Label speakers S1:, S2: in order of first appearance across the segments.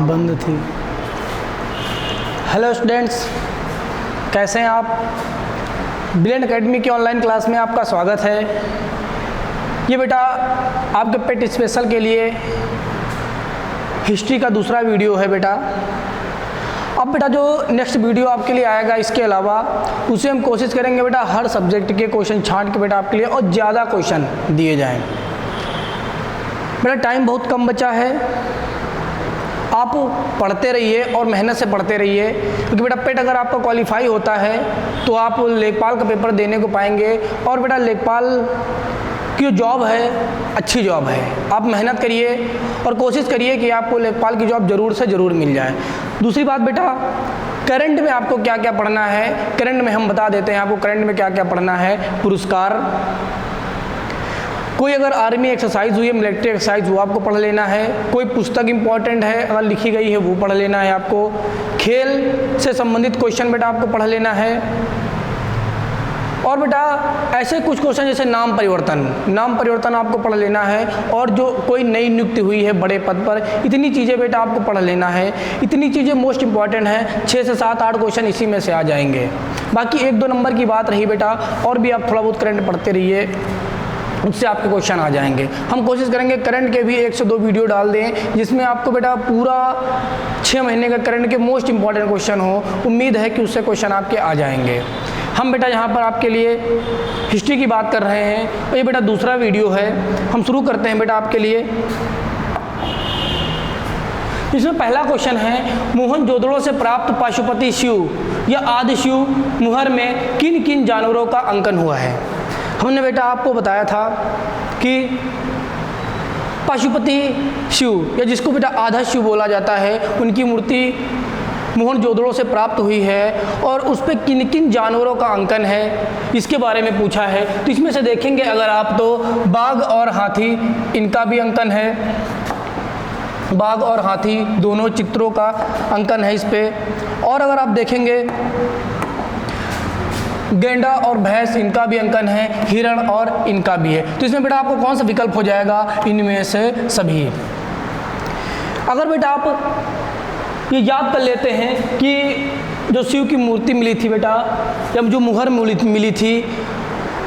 S1: बंद थी। Hello students, कैसे हैं आप? ब्रिलियंट एकेडमी की ऑनलाइन क्लास में आपका स्वागत है। ये बेटा आपके पेट स्पेशल के लिए हिस्ट्री का दूसरा वीडियो है बेटा। अब बेटा जो नेक्स्ट वीडियो आपके लिए आएगा इसके अलावा उसे हम कोशिश करेंगे बेटा हर सब्जेक्ट के क्वेश्चन छांट के बेटा आपके लिए और ज़्यादा क्वेश्चन दिए जाएं। बेटा टाइम बहुत कम बचा है, आप पढ़ते रहिए और मेहनत से पढ़ते रहिए, क्योंकि बेटा पेट अगर आपका क्वालिफाई होता है तो आप लेखपाल का पेपर देने को पाएंगे। और बेटा लेखपाल की जो जॉब है अच्छी जॉब है, आप मेहनत करिए और कोशिश करिए कि आपको लेखपाल की जॉब ज़रूर से ज़रूर मिल जाए। दूसरी बात बेटा, करंट में आपको क्या क्या पढ़ना है, करंट में हम बता देते हैं आपको करंट में क्या क्या पढ़ना है। पुरस्कार, कोई अगर आर्मी एक्सरसाइज हुई है, मिलिट्री एक्सरसाइज वो आपको पढ़ लेना है। कोई पुस्तक इंपॉर्टेंट है अगर लिखी गई है वो पढ़ लेना है आपको। खेल से संबंधित क्वेश्चन बेटा आपको पढ़ लेना है। और बेटा ऐसे कुछ क्वेश्चन जैसे नाम परिवर्तन आपको पढ़ लेना है। और जो कोई नई नियुक्ति हुई है बड़े पद पर, इतनी चीज़ें बेटा आपको पढ़ लेना है। इतनी चीज़ें मोस्ट इंपॉर्टेंट हैं, 6 से 7 8 क्वेश्चन इसी में से आ जाएंगे। बाकी 1-2 नंबर की बात रही बेटा, और भी आप थोड़ा बहुत करंट पढ़ते रहिए, उससे आपके क्वेश्चन आ जाएंगे। हम कोशिश करेंगे करंट के भी 1 से 2 वीडियो डाल दें जिसमें आपको बेटा पूरा 6 महीने का करंट के मोस्ट इंपॉर्टेंट क्वेश्चन हो। उम्मीद है कि उससे क्वेश्चन आपके आ जाएंगे। हम बेटा यहाँ पर आपके लिए हिस्ट्री की बात कर रहे हैं और ये बेटा दूसरा वीडियो है। हम शुरू करते हैं बेटा आपके लिए। इसमें पहला क्वेश्चन है, मोहनजोदड़ो से प्राप्त पाशुपति शिव या आदि शिव मुहर में किन किन जानवरों का अंकन हुआ है। हमने बेटा आपको बताया था कि पाशुपति शिव या जिसको बेटा आधा शिव बोला जाता है, उनकी मूर्ति मोहनजोदड़ो से प्राप्त हुई है और उस पर किन किन जानवरों का अंकन है इसके बारे में पूछा है। तो इसमें से देखेंगे अगर आप तो बाघ और हाथी इनका भी अंकन है, बाघ और हाथी दोनों चित्रों का अंकन है इस पे। और अगर आप देखेंगे गेंडा और भैंस इनका भी अंकन है, हिरण और इनका भी है। तो इसमें बेटा आपको कौन सा विकल्प हो जाएगा, इनमें से सभी। अगर बेटा आप ये याद कर लेते हैं कि जो शिव की मूर्ति मिली थी बेटा, जब जो मुहर मिली थी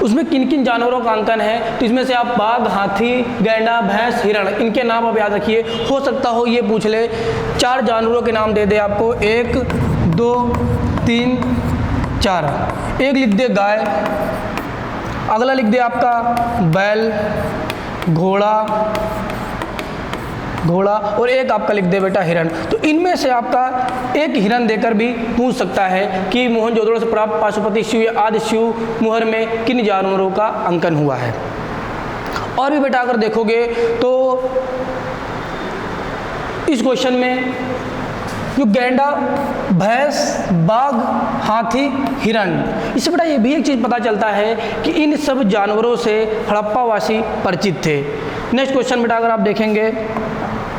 S1: उसमें किन किन जानवरों का अंकन है, तो इसमें से आप बाघ, हाथी, गैंडा, भैंस, हिरण इनके नाम आप याद रखिए। हो सकता हो ये पूछ ले 4 जानवरों के नाम दे दे आपको, 1 2 3 4। एक लिख दे गाय, अगला लिख दे आपका बैल, घोड़ा और एक आपका लिख दे बेटा हिरण। तो इनमें से आपका एक हिरण देकर भी पूछ सकता है कि मोहनजोदड़ो से प्राप्त पाशुपति शिव या आदि शिव मुहर में किन जानवरों का अंकन हुआ है। और भी बेटा अगर देखोगे तो इस क्वेश्चन में जो गेंडा, भैंस, बाघ, हाथी, हिरण, इससे बेटा ये भी एक चीज़ पता चलता है कि इन सब जानवरों से हड़प्पावासी परिचित थे। नेक्स्ट क्वेश्चन बेटा अगर आप देखेंगे,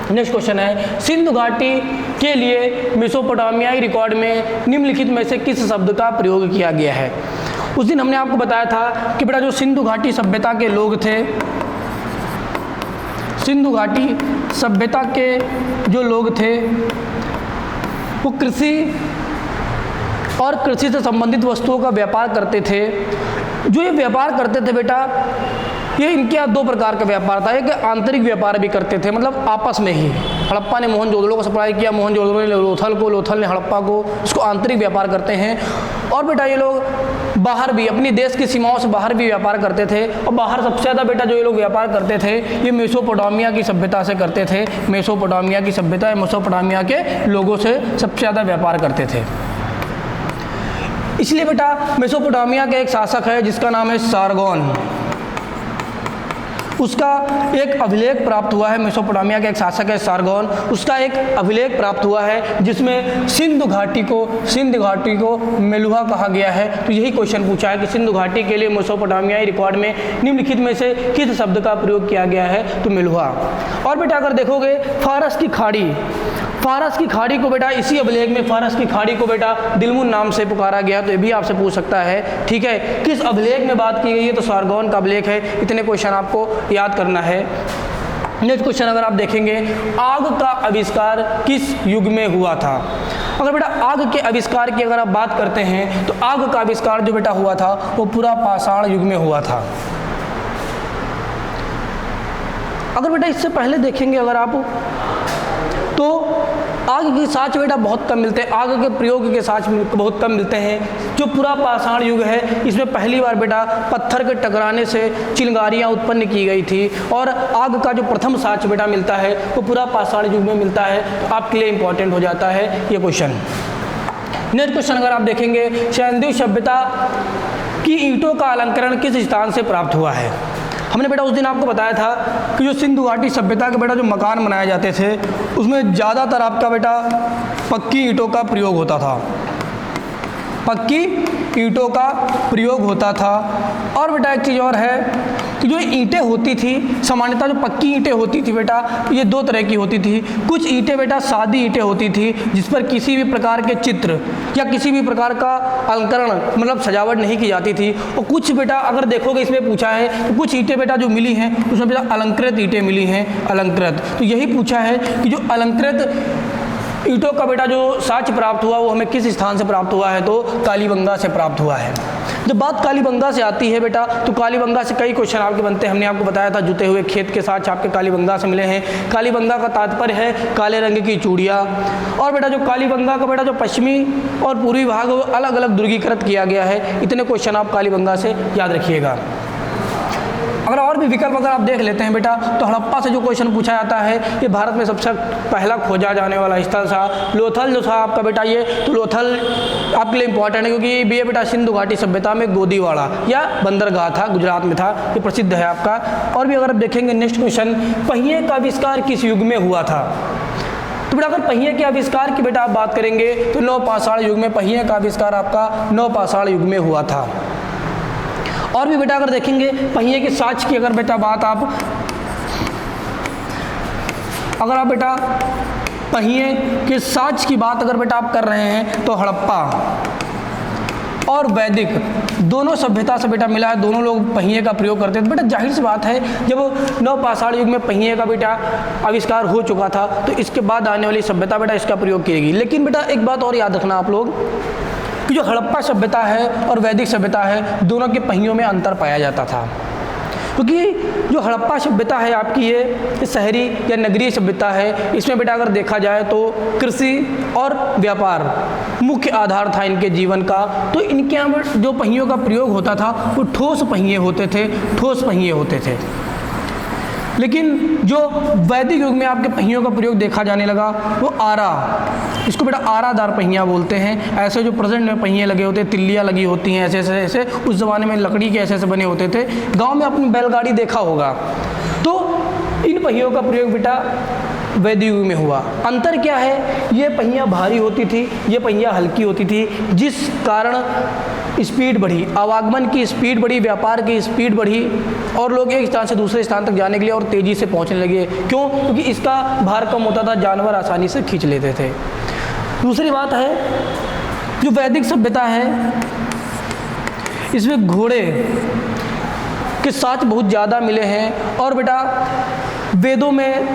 S1: नेक्स्ट क्वेश्चन है, सिंधु घाटी के लिए मेसोपोटामियाई रिकॉर्ड में निम्नलिखित में से किस शब्द का प्रयोग किया गया है। उस दिन हमने आपको बताया था कि बेटा जो सिंधु घाटी सभ्यता के लोग थे, सिंधु घाटी सभ्यता के जो लोग थे वो कृषि और कृषि से संबंधित वस्तुओं का व्यापार करते थे। जो ये व्यापार करते थे बेटा, ये इनके यहाँ 2 प्रकार का व्यापार था। एक आंतरिक व्यापार भी करते थे, मतलब आपस में ही। हड़प्पा ने मोहनजोदड़ो को सप्लाई किया, मोहनजोदड़ो ने लोथल ने हड़प्पा को, इसको आंतरिक व्यापार करते हैं। और बेटा ये लोग बाहर भी अपनी देश की सीमाओं से बाहर भी व्यापार करते थे। और बाहर सबसे ज़्यादा बेटा जो ये लोग व्यापार करते थे ये मेसोपोटामिया की सभ्यता से करते थे। मेसोपोटामिया की सभ्यता या मेसोपोटामिया के लोगों से सबसे ज़्यादा व्यापार करते थे। इसलिए बेटा मेसोपोटामिया का एक शासक है जिसका नाम है सारगोन, उसका एक अभिलेख प्राप्त हुआ है। मेसोपोटामिया का एक शासक है सारगोन, उसका एक अभिलेख प्राप्त हुआ है जिसमें सिंधु घाटी को मेलुहा कहा गया है। तो यही क्वेश्चन पूछा है कि सिंधु घाटी के लिए मेसोपोटामियाई रिकॉर्ड में निम्नलिखित में से किस शब्द का प्रयोग किया गया है, तो मेलुहा। और बेटा अगर देखोगे फारस की खाड़ी को बेटा इसी अभिलेख में फारस की खाड़ी को बेटा दिलमुन नाम से पुकारा गया। तो ये भी आपसे पूछ सकता है, ठीक है, किस अभिलेख में बात की गई है, तो सारगोन का अभिलेख है। इतने क्वेश्चन आपको याद करना है। नेक्स्ट क्वेश्चन अगर आप देखेंगे, आग का आविष्कार किस युग में हुआ था? अगर बेटा आग के आविष्कार की अगर आप बात करते हैं तो आग का आविष्कार जो बेटा हुआ था वो पूरा पाषाण युग में हुआ था। अगर बेटा इससे पहले देखेंगे अगर आप, तो आग के साक्ष्य बेटा बहुत कम मिलते हैं, आग के प्रयोग के साक्ष्य बहुत कम मिलते हैं। जो पूरा पाषाण युग है इसमें पहली बार बेटा पत्थर के टकराने से चिंगारियाँ उत्पन्न की गई थी, और आग का जो प्रथम साक्ष्य बेटा मिलता है वो पूरा पाषाण युग में मिलता है। तो आपके लिए इंपॉर्टेंट हो जाता है ये क्वेश्चन। नेक्स्ट क्वेश्चन अगर आप देखेंगे, सिंधु सभ्यता की ईंटों का अलंकरण किस स्थान से प्राप्त हुआ है? हमने बेटा उस दिन आपको बताया था कि जो सिंधु घाटी सभ्यता के बेटा जो मकान बनाए जाते थे उसमें ज़्यादातर आपका बेटा पक्की ईंटों का प्रयोग होता था, पक्की ईंटों का प्रयोग होता था। और बेटा एक चीज़ और है कि जो ईंटें होती थी सामान्यतः जो पक्की ईंटें होती थी बेटा ये दो तरह की होती थी। कुछ ईंटें बेटा सादी ईंटें होती थी जिस पर किसी भी प्रकार के चित्र या किसी भी प्रकार का अलंकरण मतलब सजावट नहीं की जाती थी। और कुछ बेटा अगर देखोगे इसमें पूछा है तो कुछ ईंटें बेटा जो मिली हैं उसमें बेटा अलंकृत ईंटें मिली हैं, अलंकृत। तो यही पूछा है कि जो अलंकृत ईंटों का बेटा जो साक्ष्य प्राप्त हुआ वो हमें किस स्थान से प्राप्त हुआ है? तो कालीबंगा से प्राप्त हुआ है। जब बात कालीबंगा से आती है बेटा तो कालीबंगा से कई क्वेश्चन आपके बनते हैं। हमने आपको बताया था जुते हुए खेत के साक्ष्य आपके कालीबंगा से मिले हैं। कालीबंगा का तात्पर्य है काले रंग की चूड़ियाँ। और बेटा जो कालीबंगा का बेटा जो पश्चिमी और पूर्वी भाग अलग अलग दुर्गीकृत किया गया है। इतने क्वेश्चन आप कालीबंगा से याद रखिएगा। अगर और भी विकल्प अगर आप देख लेते हैं बेटा तो हड़प्पा से जो क्वेश्चन पूछा जाता है ये भारत में सबसे पहला खोजा जाने वाला स्थल था। लोथल जो था आपका बेटा ये, तो लोथल आपके लिए इंपॉर्टेंट है क्योंकि ये बेटा सिंधु घाटी सभ्यता में गोदीवाड़ा या बंदरगाह था, गुजरात में था, ये प्रसिद्ध है आपका। और भी अगर आप देखेंगे नेक्स्ट क्वेश्चन, पहिए का आविष्कार किस युग में हुआ था? तो बेटा अगर पहिए के आविष्कार की बेटा आप बात करेंगे तो नवपाषाण युग में पहिए का आविष्कार आपका नवपाषाण युग में हुआ था। और भी बेटा अगर देखेंगे पहिए के साक्ष्य की अगर बेटा बात अगर आप बेटा पहिए के साक्ष्य की बात अगर बेटा आप कर रहे हैं तो हड़प्पा और वैदिक दोनों सभ्यता से बेटा मिला है, दोनों लोग पहिए का प्रयोग करते थे। बेटा जाहिर सी बात है जब नवपाषाण युग में पहिए का बेटा आविष्कार हो चुका था तो इसके बाद आने वाली सभ्यता बेटा इसका प्रयोग करेगी। लेकिन बेटा एक बात और याद रखना आप लोग कि जो हड़प्पा सभ्यता है और वैदिक सभ्यता है दोनों के पहियों में अंतर पाया जाता था। क्योंकि जो हड़प्पा सभ्यता है आपकी ये शहरी या नगरीय सभ्यता है, इसमें बेटा अगर देखा जाए तो कृषि और व्यापार मुख्य आधार था इनके जीवन का। तो इनके यहाँ जो पहियों का प्रयोग होता था वो ठोस पहिए होते थे, ठोस पहिए होते थे। लेकिन जो वैदिक युग में आपके पहियों का प्रयोग देखा जाने लगा वो आरा, इसको बेटा आरादार पहियाँ बोलते हैं। ऐसे जो प्रेजेंट में पहिए लगे होते, तिल्लियाँ लगी होती हैं ऐसे ऐसे ऐसे, उस ज़माने में लकड़ी के ऐसे ऐसे बने होते थे। गांव में आपने बैलगाड़ी देखा होगा। तो इन पहियों का प्रयोग बेटा वैदिक युग में हुआ। अंतर क्या है, ये पहियाँ भारी होती थी, ये पहियाँ हल्की होती थी, जिस कारण स्पीड बढ़ी, आवागमन की स्पीड बढ़ी, व्यापार की स्पीड बढ़ी और लोग एक स्थान से दूसरे स्थान तक जाने के लिए और तेज़ी से पहुंचने लगे। क्यों? क्योंकि इसका भार कम होता था, जानवर आसानी से खींच लेते थे। दूसरी बात है जो वैदिक सभ्यता है इसमें घोड़े के साथ बहुत ज़्यादा मिले हैं। और बेटा वेदों में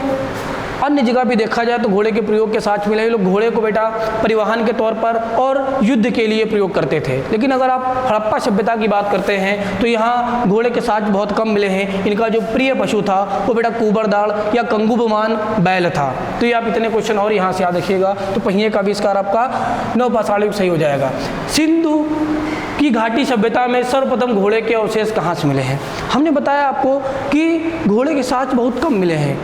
S1: अन्य जगह भी देखा जाए तो घोड़े के प्रयोग के साथ मिले। लोग घोड़े को बेटा परिवहन के तौर पर और युद्ध के लिए प्रयोग करते थे। लेकिन अगर आप हड़प्पा सभ्यता की बात करते हैं तो यहाँ घोड़े के साथ बहुत कम मिले हैं। इनका जो प्रिय पशु था वो बेटा कुबरदाड़ या कंगुबमान बैल था। तो ये आप इतने क्वेश्चन और यहाँ से याद रखिएगा। तो पहिए का आविष्कार आपका नवपाषाण युग सही हो जाएगा। सिंधु की घाटी सभ्यता में सर्वप्रथम घोड़े के अवशेष कहाँ से मिले हैं? हमने बताया आपको कि घोड़े के साथ बहुत कम मिले हैं।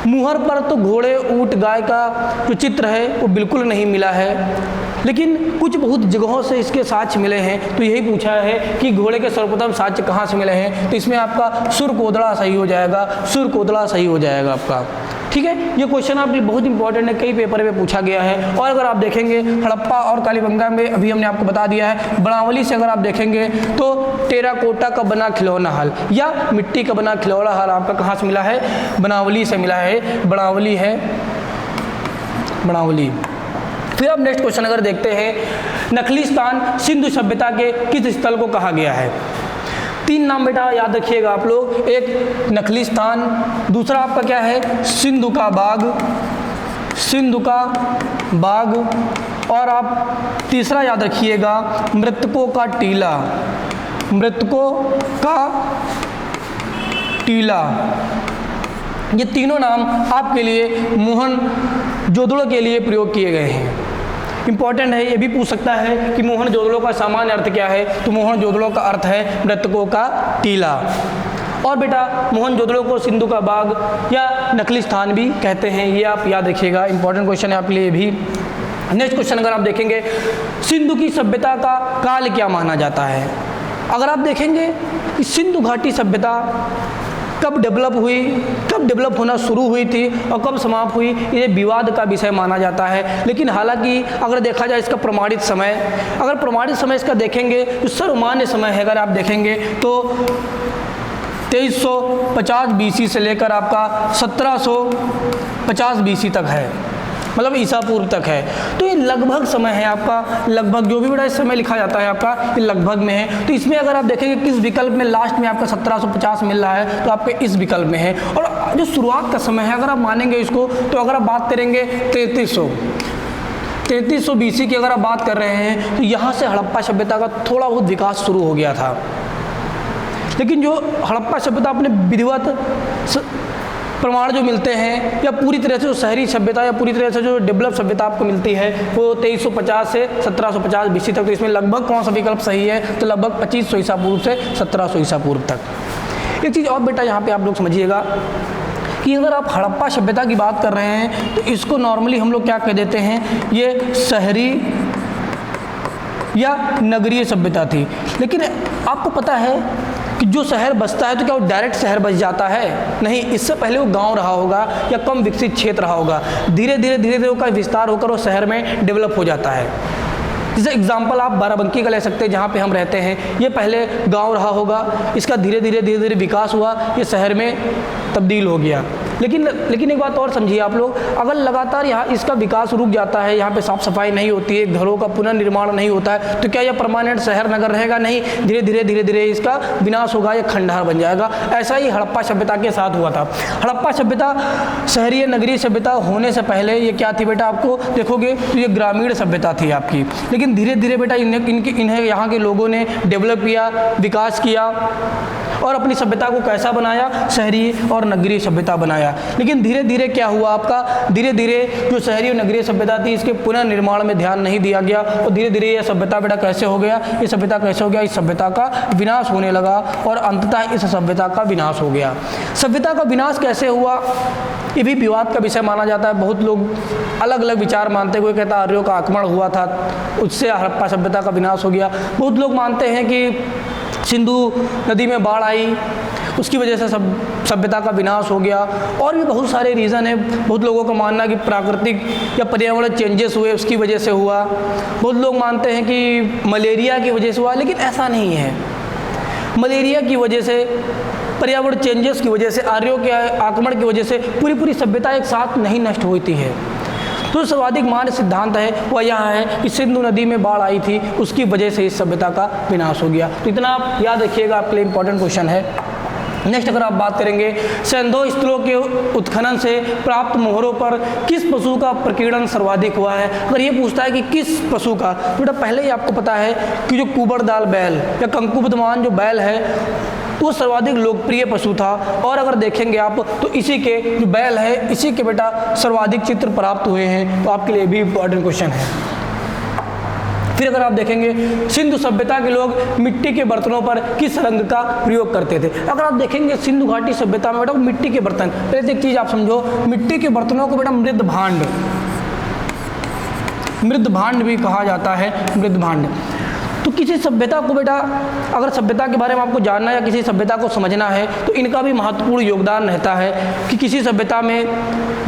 S1: मुहर पर तो घोड़े, ऊँट, गाय का जो चित्र है वो बिल्कुल नहीं मिला है, लेकिन कुछ बहुत जगहों से इसके साक्ष्य मिले हैं। तो यही पूछा है कि घोड़े के सर्वप्रथम साक्ष्य कहाँ से मिले हैं? तो इसमें आपका सुरकोदड़ा सही हो जाएगा, सुरकोदड़ा सही हो जाएगा आपका। ठीक है, ये क्वेश्चन आपके बहुत इंपॉर्टेंट है, कई पेपर में पूछा गया है। और अगर आप देखेंगे हड़प्पा और कालीबंगा में अभी हमने आपको बता दिया है। बनावली से अगर आप देखेंगे तो टेराकोटा का बना खिलौना हल या मिट्टी का बना खिलौना हल आपका कहाँ से मिला है? बनावली से मिला है। बनावली है, बनावली। फिर अब नेक्स्ट क्वेश्चन अगर देखते हैं, नखलिस्तान सिंधु सभ्यता के किस स्थल को कहा गया है? 3 नाम बेटा याद रखिएगा आप लोग, एक नखलिस्तान, दूसरा आपका क्या है सिंधु का बाग, सिंधु का बाग, और आप तीसरा याद रखिएगा मृतकों का टीला, मृतकों का टीला। ये तीनों नाम आपके लिए मोहनजोदड़ो के लिए प्रयोग किए गए हैं। इंपॉर्टेंट है, ये भी पूछ सकता है कि मोहनजोदड़ो का सामान्य अर्थ क्या है, तो मोहनजोदड़ो का अर्थ है मृतकों का टीला। और बेटा मोहनजोदड़ो को सिंधु का बाग या नखलिस्तान भी कहते हैं, ये आप याद रखिएगा, इंपॉर्टेंट क्वेश्चन है आपके लिए भी। नेक्स्ट क्वेश्चन अगर आप देखेंगे, सिंधु की सभ्यता का काल क्या माना जाता है। अगर आप देखेंगे कि सिंधु घाटी सभ्यता कब डेवलप हुई, कब डेवलप होना शुरू हुई थी और कब समाप्त हुई, ये विवाद का विषय माना जाता है। लेकिन हालांकि अगर देखा जाए इसका प्रमाणित समय, अगर प्रमाणित समय इसका देखेंगे तो सर्वमान्य समय है, अगर आप देखेंगे तो 2350 BC से लेकर आपका 1750 BC तक है, मतलब ईसा पूर्व तक है। तो ये लगभग समय है आपका, लगभग जो भी बड़ा इस समय लिखा जाता है आपका, ये लगभग में है। तो इसमें अगर आप देखेंगे किस विकल्प में लास्ट में आपका 1750 मिल रहा है, तो आपके इस विकल्प में है। और जो शुरुआत का समय है अगर आप मानेंगे इसको, तो अगर आप बात करेंगे 3300 BC की अगर आप बात कर रहे हैं, तो यहाँ से हड़प्पा सभ्यता का थोड़ा बहुत विकास शुरू हो गया था। लेकिन जो हड़प्पा सभ्यता अपने विधिवत प्रमाण जो मिलते हैं, या पूरी तरह से जो शहरी सभ्यता या पूरी तरह से जो डेवलप सभ्यता आपको मिलती है, वो 2350 से 1750 BC तक। तो इसमें लगभग कौन सा विकल्प सही है, तो लगभग 2500 ईसा पूर्व से 1700 ईसा पूर्व तक। एक चीज़ और बेटा यहाँ पे आप लोग समझिएगा कि अगर आप हड़प्पा सभ्यता की बात कर रहे हैं, तो इसको नॉर्मली हम लोग क्या कह देते हैं, ये शहरी या नगरीय सभ्यता थी। लेकिन आपको पता है कि जो शहर बसता है तो क्या वो डायरेक्ट शहर बस जाता है, नहीं, इससे पहले वो गांव रहा होगा या कम विकसित क्षेत्र रहा होगा। धीरे धीरे उसका विस्तार होकर वो शहर में डेवलप हो जाता है। जैसे एग्जांपल आप बाराबंकी का ले सकते हैं, जहाँ पे हम रहते हैं, ये पहले गांव रहा होगा, इसका धीरे धीरे विकास हुआ, ये शहर में तब्दील हो गया। लेकिन एक बात और समझिए आप लोग, अगर लगातार यहाँ इसका विकास रुक जाता है, यहाँ पे साफ सफाई नहीं होती है, घरों का पुनर्निर्माण नहीं होता है, तो क्या यह परमानेंट शहर नगर रहेगा, नहीं, धीरे धीरे इसका विनाश होगा, यह खंडहर बन जाएगा। ऐसा ही हड़प्पा सभ्यता के साथ हुआ था। हड़प्पा सभ्यता शहरी नगरीय सभ्यता होने से पहले ये क्या थी बेटा, आपको देखोगे तो ये ग्रामीण सभ्यता थी आपकी। लेकिन धीरे धीरे बेटा इन्हें यहाँ के लोगों ने डेवलप किया, विकास किया और अपनी सभ्यता को कैसा बनाया, शहरी और नगरीय सभ्यता बनाया। लेकिन धीरे धीरे क्या हुआ आपका, धीरे धीरे जो शहरी और नगरीय सभ्यता थी इसके पुनर्निर्माण में ध्यान नहीं दिया गया और धीरे धीरे यह सभ्यता बेटा कैसे हो गया, ये सभ्यता कैसे हो गया, इस सभ्यता का विनाश होने लगा और अंततः इस सभ्यता का विनाश हो गया। सभ्यता का विनाश कैसे हुआ, ये भी विवाद का विषय माना जाता है। बहुत लोग अलग अलग विचार मानते हैं। कोई कहता है आर्यों का आक्रमण हुआ था, उससे हड़प्पा सभ्यता का विनाश हो गया। बहुत लोग मानते हैं कि सिंधु नदी में बाढ़ आई, उसकी वजह से सभ्यता का विनाश हो गया। और भी बहुत सारे रीज़न है। बहुत लोगों का मानना कि प्राकृतिक या पर्यावरण चेंजेस हुए उसकी वजह से हुआ। बहुत लोग मानते हैं कि मलेरिया की वजह से हुआ, लेकिन ऐसा नहीं है। मलेरिया की वजह से, पर्यावरण चेंजेस की वजह से, आर्यों के आक्रमण की वजह से पूरी सभ्यता एक साथ नहीं नष्ट होती है। तो सर्वाधिक मान्य सिद्धांत है वह यह है कि सिंधु नदी में बाढ़ आई थी, उसकी वजह से इस सभ्यता का विनाश हो गया। तो इतना आप याद रखिएगा, आपके लिए इंपॉर्टेंट क्वेश्चन है। नेक्स्ट अगर आप बात करेंगे, सैंधव स्थलों के उत्खनन से प्राप्त मोहरों पर किस पशु का प्रकीर्णन सर्वाधिक हुआ है। अगर ये पूछता है कि किस पशु का, तो बेटा पहले ही आपको पता है कि जो कुबड़दाल बैल या कंकुबदमान जो बैल है वो सर्वाधिक लोकप्रिय पशु था। और अगर देखेंगे आप तो इसी के जो बैल है, इसी के बेटा सर्वाधिक चित्र प्राप्त हुए हैं। तो आपके लिए भी इंपॉर्टेंट क्वेश्चन है। फिर अगर आप देखेंगे, सिंधु सभ्यता के लोग मिट्टी के बर्तनों पर किस रंग का प्रयोग करते थे। अगर आप देखेंगे सिंधु घाटी सभ्यता में बेटा मिट्टी के बर्तन, पहले एक चीज़ आप समझो, मिट्टी के बर्तनों को बेटा मृद भांड भी कहा जाता है, मृद भांड। तो किसी सभ्यता को बेटा, अगर सभ्यता के बारे में आपको जानना या किसी सभ्यता को समझना है, तो इनका भी महत्वपूर्ण योगदान रहता है कि किसी सभ्यता में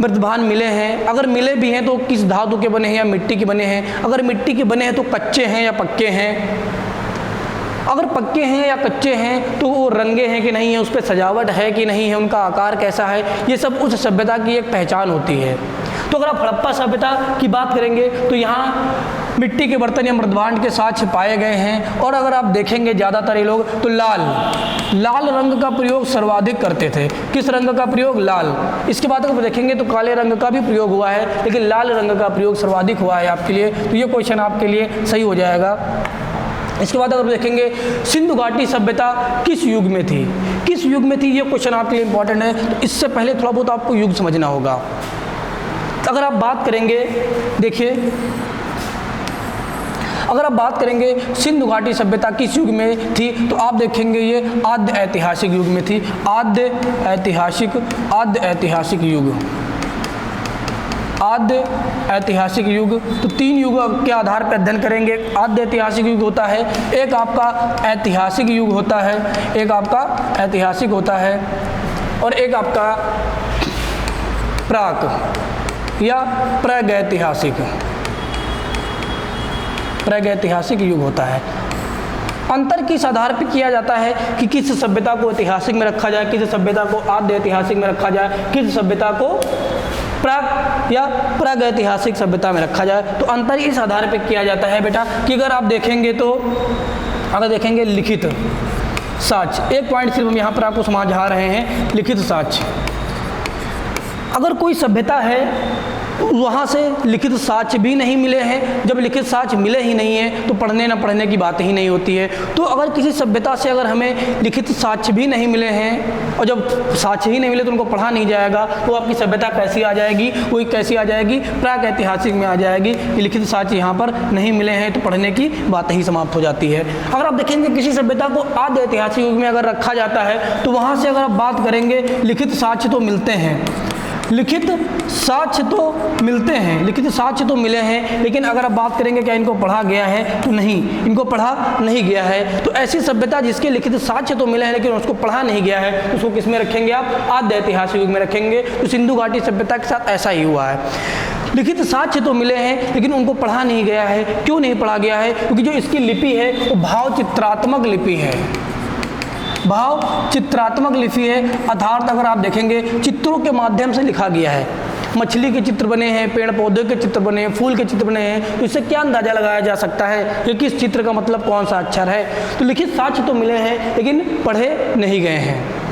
S1: मृदभांड मिले हैं, अगर मिले भी हैं तो किस धातु के बने हैं या मिट्टी के बने हैं, अगर मिट्टी के बने हैं तो कच्चे हैं या पक्के हैं, अगर पक्के हैं या कच्चे हैं तो वो रंगे हैं कि नहीं है, उस पर सजावट है कि नहीं है, उनका आकार कैसा है, ये सब उस सभ्यता की एक पहचान होती है। तो अगर आप हड़प्पा सभ्यता की बात करेंगे तो यहाँ मिट्टी के बर्तन या मृदभांड के साक्ष्य पाए गए हैं। और अगर आप देखेंगे ज़्यादातर ये लोग तो लाल रंग का प्रयोग सर्वाधिक करते थे। किस रंग का प्रयोग? लाल। इसके बाद अगर देखेंगे तो काले रंग का भी प्रयोग हुआ है, लेकिन लाल रंग का प्रयोग सर्वाधिक हुआ है आपके लिए, तो ये क्वेश्चन आपके लिए सही हो जाएगा। इसके बाद अगर देखेंगे सिंधु घाटी सभ्यता किस युग में थी? किस युग में थी, ये क्वेश्चन आपके लिए इंपॉर्टेंट है। तो इससे पहले थोड़ा बहुत आपको युग समझना होगा। अगर आप बात करेंगे, देखिए अगर आप बात करेंगे सिंधु घाटी सभ्यता किस युग में थी, तो आप देखेंगे ये आद्य ऐतिहासिक युग में थी। आद्य ऐतिहासिक युग, आद्य ऐतिहासिक युग। तो 3 युग के आधार पर अध्ययन करेंगे। आद्य ऐतिहासिक युग होता है, एक आपका ऐतिहासिक युग होता है, एक आपका ऐतिहासिक होता है, और एक आपका प्राक या प्रागैतिहासिक युग होता है। अंतर किस आधार पर किया जाता है कि किस सभ्यता को ऐतिहासिक में रखा जाए, किस सभ्यता को आद्य ऐतिहासिक में रखा जाए, किस सभ्यता को प्राक या प्रागैतिहासिक सभ्यता में रखा जाए। तो अंतर इस आधार पर किया जाता है बेटा कि अगर आप देखेंगे तो अगर देखेंगे लिखित साक्ष्य, एक पॉइंट सिर्फ हम यहाँ पर आपको समझा रहे हैं, लिखित साक्ष्य। अगर कोई सभ्यता है वहाँ से लिखित साक्ष्य भी नहीं मिले हैं, जब लिखित साक्ष्य मिले ही नहीं है तो पढ़ने न पढ़ने की बात ही नहीं होती है। तो अगर किसी सभ्यता से अगर हमें लिखित साक्ष्य भी नहीं मिले हैं और जब साक्ष्य ही नहीं मिले तो उनको पढ़ा नहीं जाएगा, तो आपकी सभ्यता कैसी आ जाएगी? वही कैसी आ जाएगी? प्राक ऐतिहासिक में आ जाएगी। लिखित साक्ष्य यहाँ पर नहीं मिले हैं तो पढ़ने की बात ही समाप्त हो जाती है। अगर आप देखेंगे किसी सभ्यता को आद्य ऐतिहासिक युग में अगर रखा जाता है तो वहाँ से अगर आप बात करेंगे लिखित साक्ष्य तो मिलते हैं, लिखित साक्ष्य तो मिलते हैं, लिखित साक्ष्य तो मिले हैं, लेकिन अगर आप बात करेंगे क्या इनको पढ़ा गया है, तो नहीं, इनको पढ़ा नहीं गया है। तो ऐसी सभ्यता जिसके लिखित साक्ष्य तो मिले हैं लेकिन उसको पढ़ा नहीं गया है, उसको किस में रखेंगे आप? आद्य ऐतिहासिक युग में रखेंगे। तो सिंधु घाटी सभ्यता के साथ ऐसा ही हुआ है। लिखित साक्ष्य तो मिले हैं लेकिन उनको पढ़ा नहीं गया है। क्यों नहीं पढ़ा गया है? क्योंकि जो इसकी लिपि है वो भाव चित्रात्मक लिपि है, भाव चित्रात्मक लिपि है। अर्थात अगर आप देखेंगे चित्रों के माध्यम से लिखा गया है। मछली के चित्र बने हैं, पेड़ पौधे के चित्र बने हैं, फूल के चित्र बने हैं, तो इससे क्या अंदाजा लगाया जा सकता है कि किस चित्र का मतलब कौन सा अक्षर है? तो लिखित साक्ष्य तो मिले हैं लेकिन पढ़े नहीं गए हैं।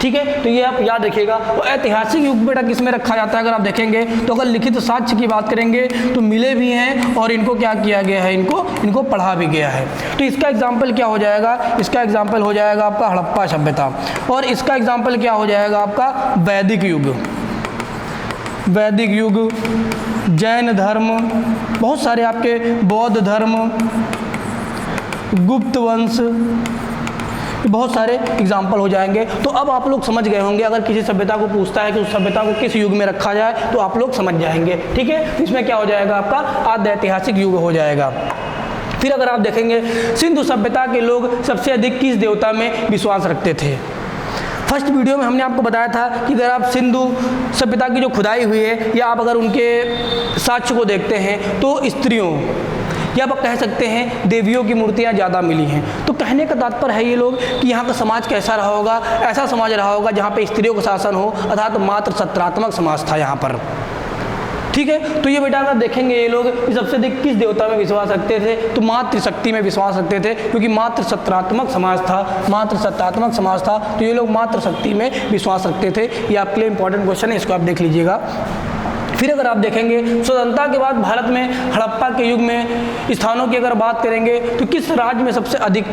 S1: ठीक है, तो ये आप याद रखिएगा। और ऐतिहासिक युग बेटा किस में रखा जाता है? अगर आप देखेंगे तो अगर लिखित साक्ष्य की बात करेंगे तो मिले भी हैं और इनको क्या किया गया है? इनको पढ़ा भी गया है। तो इसका एग्जाम्पल क्या हो जाएगा? इसका एग्जाम्पल हो जाएगा आपका हड़प्पा सभ्यता, और इसका एग्जाम्पल क्या हो जाएगा आपका? वैदिक युग। वैदिक युग, जैन धर्म, बहुत सारे आपके बौद्ध धर्म, गुप्त वंश, बहुत सारे एग्जाम्पल हो जाएंगे। तो अब आप लोग समझ गए होंगे, अगर किसी सभ्यता को पूछता है कि उस सभ्यता को किस युग में रखा जाए तो आप लोग समझ जाएंगे। ठीक है, इसमें क्या हो जाएगा आपका? आद्य ऐतिहासिक युग हो जाएगा। फिर अगर आप देखेंगे सिंधु सभ्यता के लोग सबसे अधिक किस देवता में विश्वास रखते थे? फर्स्ट वीडियो में हमने आपको बताया था कि अगर आप सिंधु सभ्यता की जो खुदाई हुई है या आप अगर उनके साक्ष्य को देखते हैं तो स्त्रियों या आप कह सकते हैं देवियों की मूर्तियाँ ज़्यादा मिली हैं। तो कहने का तात्पर्य है ये लोग कि यहाँ का समाज कैसा रहा होगा? ऐसा समाज रहा होगा जहाँ पे स्त्रियों का शासन हो, अर्थात मात्र सत्रात्मक समाज था यहाँ पर। ठीक है, तो ये बेटा अगर देखेंगे ये लोग सबसे अधिक किस देवता में विश्वास रखते थे? तो मातृशक्ति में विश्वास रखते थे, क्योंकि मात्र सत्रात्मक समाज था, मात्र सत्रात्मक समाज था, तो ये लोग मातृशक्ति में विश्वास रखते थे। ये आपके लिए इंपॉर्टेंट क्वेश्चन है, इसको आप देख लीजिएगा। फिर अगर आप देखेंगे स्वतंत्रता के बाद भारत में हड़प्पा के युग में स्थानों की अगर बात करेंगे तो किस राज्य में सबसे अधिक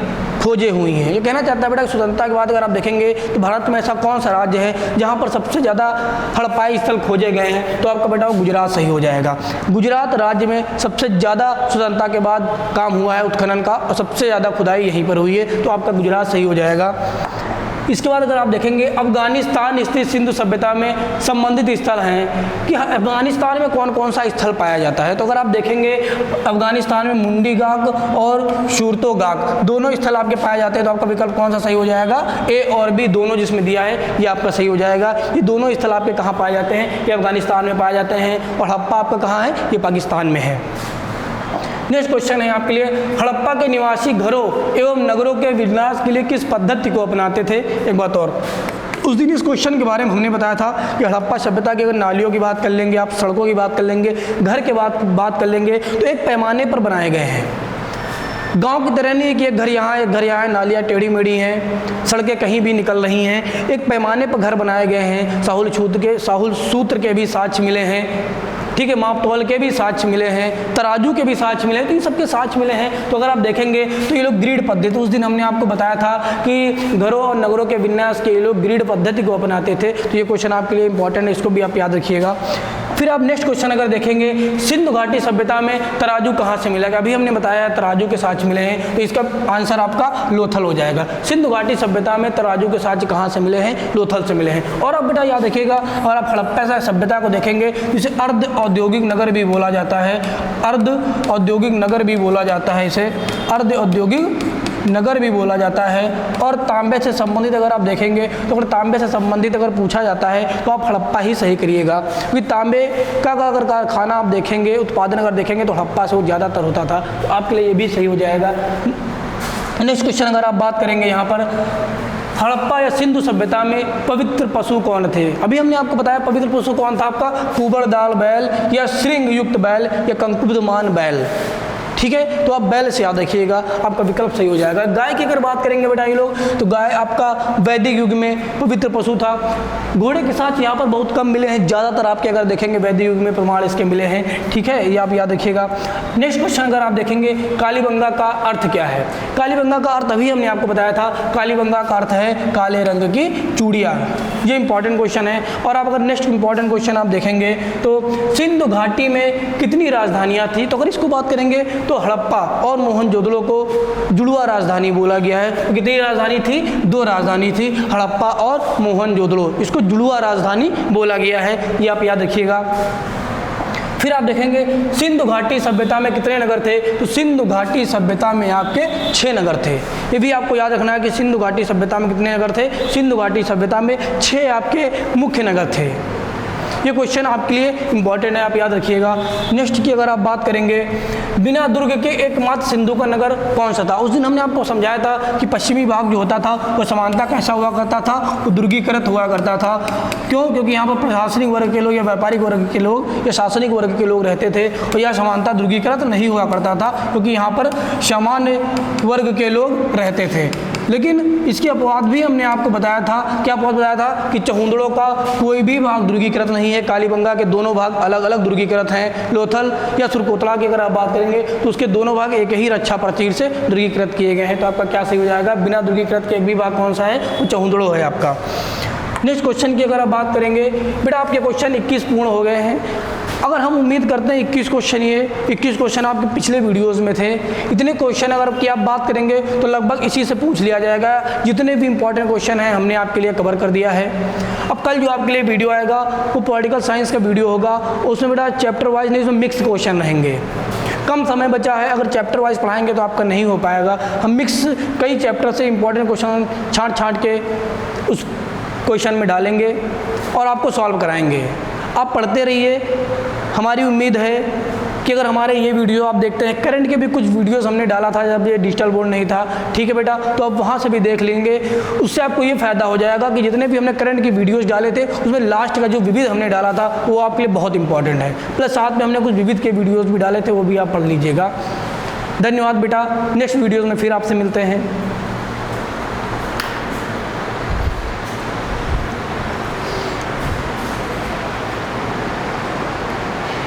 S1: खोजें हुई हैं? ये कहना चाहता है बेटा स्वतंत्रता के बाद अगर आप देखेंगे तो भारत में ऐसा कौन सा राज्य है जहाँ पर सबसे ज़्यादा हड़प्पाई स्थल खोजे गए हैं? तो आपका बेटा वो गुजरात सही हो जाएगा। गुजरात राज्य में सबसे ज़्यादा स्वतंत्रता के बाद काम हुआ है उत्खनन का, और सबसे ज़्यादा खुदाई यहीं पर हुई है, तो आपका गुजरात सही हो जाएगा। इसके बाद अगर आप देखेंगे अफगानिस्तान स्थित सिंधु सभ्यता में संबंधित स्थल हैं कि अफगानिस्तान में कौन कौन सा स्थल पाया जाता है? तो अगर आप देखेंगे अफगानिस्तान में मुंडी गाक और शूरतो गाक दोनों स्थल आपके पाए जाते हैं, तो आपका विकल्प कौन सा सही हो जाएगा? ए और बी दोनों जिसमें दिया है ये आपका सही हो जाएगा। ये दोनों स्थल आपके कहाँ पाए जाते हैं? ये अफगानिस्तान में पाए जाते हैं, और हड़प्पा आपका कहाँ है? ये पाकिस्तान में है। नेक्स्ट क्वेश्चन है आपके लिए, हड़प्पा के निवासी घरों एवं नगरों के विन्यास के लिए किस पद्धति को अपनाते थे? एक बात और, उस दिन इस क्वेश्चन के बारे में हमने बताया था कि हड़प्पा सभ्यता की अगर नालियों की बात कर लेंगे, आप सड़कों की बात कर लेंगे, घर के बात कर लेंगे, तो एक पैमाने पर बनाए गए हैं। गांव की तरह नहीं है कि एक घर यहाँ है, एक घर यहाँ है, नालियाँ टेढ़ी मेढ़ी हैं, सड़कें कहीं भी निकल रही हैं। एक पैमाने पर घर बनाए गए हैं। साहुल सूत्र के भी साक्ष्य मिले हैं, ठीक है, माप तौल के भी साक्ष्य मिले हैं, तराजू के भी साक्ष्य मिले हैं, तो इन सबके साक्ष्य मिले हैं। तो अगर आप देखेंगे तो ये लोग ग्रिड पद्धति, उस दिन हमने आपको बताया था कि घरों और नगरों के विन्यास के ये लोग ग्रिड पद्धति को अपनाते थे। तो ये क्वेश्चन आपके लिए इंपॉर्टेंट है, इसको भी आप याद रखिएगा। फिर आप नेक्स्ट क्वेश्चन अगर देखेंगे, सिंधु घाटी सभ्यता में तराजू कहाँ से मिला? अभी हमने बताया तराजू के साक्ष्य मिले हैं, तो इसका आंसर आपका लोथल हो जाएगा। सिंधु घाटी सभ्यता में तराजू के साक्ष्य कहाँ से मिले हैं? लोथल से मिले हैं। और अब बेटा याद रखिएगा, और आप हड़प्पा सभ्यता को देखेंगे, जिसे अर्ध औद्योगिक नगर भी बोला जाता है, अर्ध औद्योगिक नगर भी बोला जाता है, इसे अर्ध औद्योगिक नगर भी बोला जाता है। और तांबे से संबंधित अगर आप देखेंगे तो अगर तांबे से संबंधित अगर पूछा जाता है तो आप हड़प्पा ही सही करिएगा, क्योंकि तांबे का अगर कारखाना आप देखेंगे, उत्पादन अगर देखेंगे तो हड़प्पा से वो ज़्यादातर होता था, तो आपके लिए ये भी सही हो जाएगा। नेक्स्ट क्वेश्चन अगर आप बात करेंगे यहाँ पर, हड़प्पा या सिंधु सभ्यता में पवित्र पशु कौन थे? अभी हमने आपको बताया पवित्र पशु कौन था आपका, कुबड़दाल बैल या श्रृंग युक्त बैल या कंकुब्धमान बैल, ठीक है। तो आप बैल से याद रखिएगा, आपका विकल्प सही हो जाएगा। गाय की अगर बात करेंगे बेटा ये लोग, तो गाय आपका वैदिक युग में पवित्र पशु था। घोड़े के साथ यहाँ पर बहुत कम मिले हैं, ज़्यादातर आपके अगर देखेंगे वैदिक युग में प्रमाण इसके मिले हैं, ठीक है, ये आप याद रखिएगा। नेक्स्ट क्वेश्चन अगर आप देखेंगे, कालीबंगा का अर्थ क्या है? कालीबंगा का अर्थ अभी हमने आपको बताया था, कालीबंगा का अर्थ है काले रंग की चूड़ियाँ। ये इंपॉर्टेंट क्वेश्चन है। और आप अगर नेक्स्ट इंपॉर्टेंट क्वेश्चन आप देखेंगे तो सिंधु घाटी में कितनी राजधानियाँ थी? तो अगर इसको बात करेंगे तो हड़प्पा और मोहनजोदड़ो को जुड़वा राजधानी बोला गया है। कितनी राजधानी थी? 2 राजधानी थी, हड़प्पा और मोहनजोदड़ो, इसको जुड़वा राजधानी बोला गया है, ये आप याद रखिएगा। फिर आप देखेंगे सिंधु घाटी सभ्यता में कितने नगर थे? तो सिंधु घाटी सभ्यता में आपके 6 नगर थे। ये भी आपको याद रखना है कि सिंधु घाटी सभ्यता में कितने नगर थे? सिंधु घाटी सभ्यता में 6 आपके मुख्य नगर थे। ये क्वेश्चन आपके लिए इंपॉर्टेंट है, आप याद रखिएगा। नेक्स्ट की अगर आप बात करेंगे, बिना दुर्ग के एकमात्र सिंधु का नगर कौन सा था? उस दिन हमने आपको समझाया था कि पश्चिमी भाग जो होता था वो समानता कैसा हुआ करता था, वो दुर्गीकृत हुआ करता था। क्यों? क्योंकि यहाँ पर प्रशासनिक वर्ग के लोग या व्यापारिक वर्ग के लोग या शासनिक वर्ग के लोग रहते थे, और यह समानता दुर्गीकृत नहीं हुआ करता था, क्योंकि यहाँ पर सामान्य वर्ग के लोग रहते थे। लेकिन इसकी अपवाद भी हमने आपको बताया था। क्या अपवाद बताया था? कि चहुंदड़ों का कोई भी भाग दुर्गीकृत नहीं है, कालीबंगा के दोनों भाग अलग अलग दुर्गीकृत हैं। लोथल या सुरकोतला की अगर आप बात करेंगे तो उसके दोनों भाग एक ही रक्षा प्राचीर से दुर्गीकृत किए गए हैं। तो आपका क्या सही हो जाएगा? बिना दुर्गीकृत के एक भी भाग कौन सा है? वो चहुंदड़ो है आपका। नेक्स्ट क्वेश्चन की अगर आप बात करेंगे, बेटा आपके क्वेश्चन 21 पूर्ण हो गए हैं। अगर हम उम्मीद करते हैं 21 क्वेश्चन, ये 21 क्वेश्चन आपके पिछले वीडियोस में थे, इतने क्वेश्चन अगर की आप बात करेंगे तो लगभग इसी से पूछ लिया जाएगा। जितने भी इंपॉर्टेंट क्वेश्चन हैं हमने आपके लिए कवर कर दिया है। अब कल जो आपके लिए वीडियो आएगा वो पॉलिटिकल साइंस का वीडियो होगा, उसमें बेटा चैप्टर वाइज नहीं, उसमें मिक्स क्वेश्चन रहेंगे। कम समय बचा है, अगर चैप्टर वाइज पढ़ाएंगे तो आपका नहीं हो पाएगा। हम मिक्स कई चैप्टर से इंपॉर्टेंट क्वेश्चन छाँट के उस क्वेश्चन में डालेंगे और आपको सॉल्व कराएंगे। आप पढ़ते रहिए। हमारी उम्मीद है कि अगर हमारे ये वीडियो आप देखते हैं, करंट के भी कुछ वीडियोस हमने डाला था जब ये डिजिटल बोर्ड नहीं था, ठीक है बेटा, तो आप वहाँ से भी देख लेंगे। उससे आपको ये फ़ायदा हो जाएगा कि जितने भी हमने करंट की वीडियोस डाले थे उसमें लास्ट का जो विविध हमने डाला था वो आपके लिए बहुत इंपॉर्टेंट है। प्लस साथ में हमने कुछ विविध के वीडियोज़ भी डाले थे, वो भी आप पढ़ लीजिएगा। धन्यवाद बेटा। नेक्स्ट वीडियोज़ में फिर आपसे मिलते हैं।